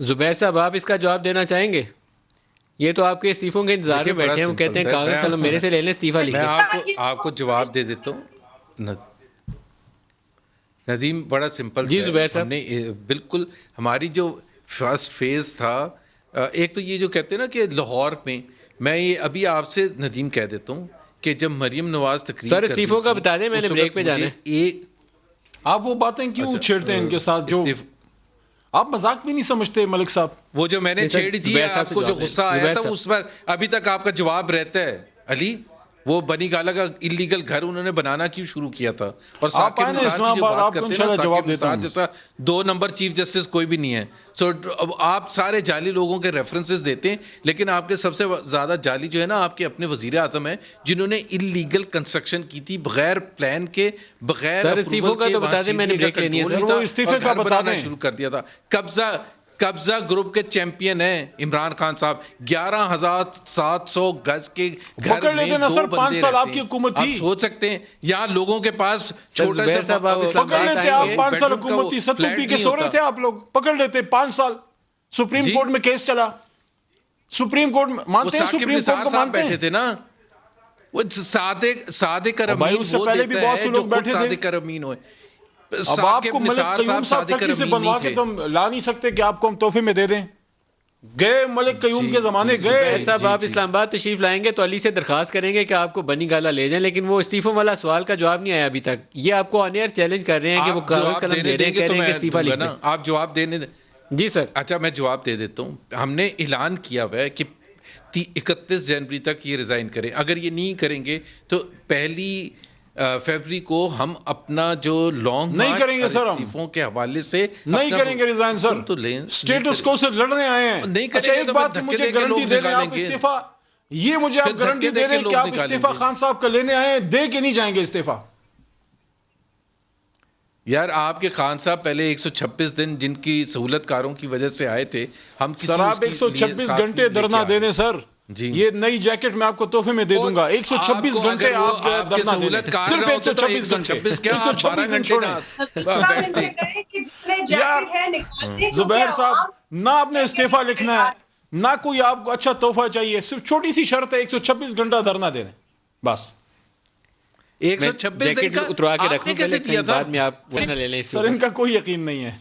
زبیر صاحب آپ اس کا جواب دینا چاہیں گے؟ یہ تو آپ کے استعفوں کے انتظار میں بیٹھے ہیں، وہ کہتے ہیں کاغذ قلم میرے سے لے لیں، استعفیٰ لکھ میں دیں۔ آپ کو جواب دے دیتا ہوں ندیم، بڑا سمپل جی ہے. زبیر ہم صاحب، نے بالکل ہماری جو فرسٹ فیز تھا، ایک تو یہ جو کہتے ہیں نا کہ لاہور میں یہ ابھی آپ سے ندیم کہہ دیتا ہوں کہ جب مریم نواز تقریر سر کر رہی استعفوں کا تھی بتا دیں، میں نے اس بریک وقت پہ جانا مجھے ہے۔ ایک آپ وہ باتیں کیوں چھیڑتے ہیں ان کے ساتھ جو آپ مذاق بھی نہیں سمجھتے ملک صاحب؟ وہ جو میں نے چھیڑ دی ہے آپ کو، جو غصہ آیا تھا اس پر ابھی تک آپ کا جواب رہتا ہے علی. وہ بنی گالا کا اللیگل گھر انہوں نے بنانا کیوں شروع کیا تھا؟ اور ثاقب نثار کی جو بات کرتے ہیں نا، ثاقب نثار جیسا 2 نمبر چیف جسٹس کوئی بھی نہیں ہے. سو اب آپ سارے جعلی لوگوں کے ریفرنسز دیتے ہیں، لیکن آپ کے سب سے زیادہ جعلی جو ہے نا آپ کے اپنے وزیر اعظم ہیں، جنہوں نے اللیگل کنسٹرکشن کی تھی بغیر پلان کے، بغیر استعفوں کا تو بتا دیں، میں نے بریک لینی ہے سر۔ وہ استعفے کا بتا دیں، شروع کر دیا تھا. قبضہ گروپ کے چیمپئن ہیں عمران خان صاحب. 11,700 گز کے گھر میں 2 بندے سال آپ رہتے کی ہیں. حکومت آپ تھی، سوچ سکتے ہیں یہاں لوگوں کے پاس چھوٹا سا پکڑ لیتے آپ 5 سال حکومت تھی، ستو پی کے سو رہے تھے آپ لوگ، پکڑ لیتے 5 سال. سپریم کورٹ میں کیس چلا، سپریم کورٹ مانتے ہیں، سپریم کورٹ کو مانتے ہیں تھے نا. وہ صادق امین وہ دیتا ہے جو خود صادق امین ہوئے. اب آپ کو ملک قیوم صاحب کٹی سے بنوا کے تم لا نہیں سکتے کہ آپ کو ہم تحفے میں دے دیں. گئے ملک قیوم کے زمانے گئے. صاحب آپ اسلام آباد تشریف لائیں گے تو علی سے درخواست کریں گے کہ آپ کو بنی گالا لے جائیں، لیکن وہ استعفوں والا سوال کا جواب نہیں آیا ابھی تک. یہ آپ کو آن ایئر چیلنج کر رہے ہیں کہ وہ کاغذ قلم دے رہے ہیں، کہہ رہے ہیں کہ استعفیٰ لکھ دیں. آپ جواب دینے دیں. جی سر. اچھا میں جواب دے دیتا ہوں. ہم نے اعلان کیا ہوا ہے کہ 31 جنوری تک یہ ریزائن کریں. اگر یہ نہیں کریں گے تو 1 فروری کو ہم اپنا جو لانگ نہیں کریں گے سر، استعفوں کے حوالے سے نہیں کریں گے ریزائن سر. اسٹیٹس کو سے لڑنے آئے ہیں. اچھا ایک بات مجھے گارنٹی دے دیں، آپ استعفیٰ، یہ مجھے آپ گارنٹی دے دیں کہ آپ استعفیٰ خان صاحب کا لینے آئے ہیں، دے کے نہیں جائیں گے استعفیٰ. یار آپ کے خان صاحب پہلے 126 دن جن کی سہولت کاروں کی وجہ سے آئے تھے، ہم سر آپ 126 گھنٹے دھرنا دے دیں سر. یہ نئی جیکٹ میں آپ کو تحفے میں دے دوں گا. 126 گھنٹے آپ دھرنا دے دیں، صرف 126 گھنٹے. 126 دن چھوڑیں. زبیر صاحب نہ آپ نے استعفیٰ لکھنا ہے، نہ کوئی آپ کو اچھا تحفہ چاہیے، صرف چھوٹی سی شرط ہے 126 گھنٹہ دھرنا دے دیں بس. 126 دن کا اتروا کے آپ نے رکھوں کیسے پہلے، دیا تھا؟ بعد میں آپ لے لیں. سر ان کا کوئی یقین نہیں ہے.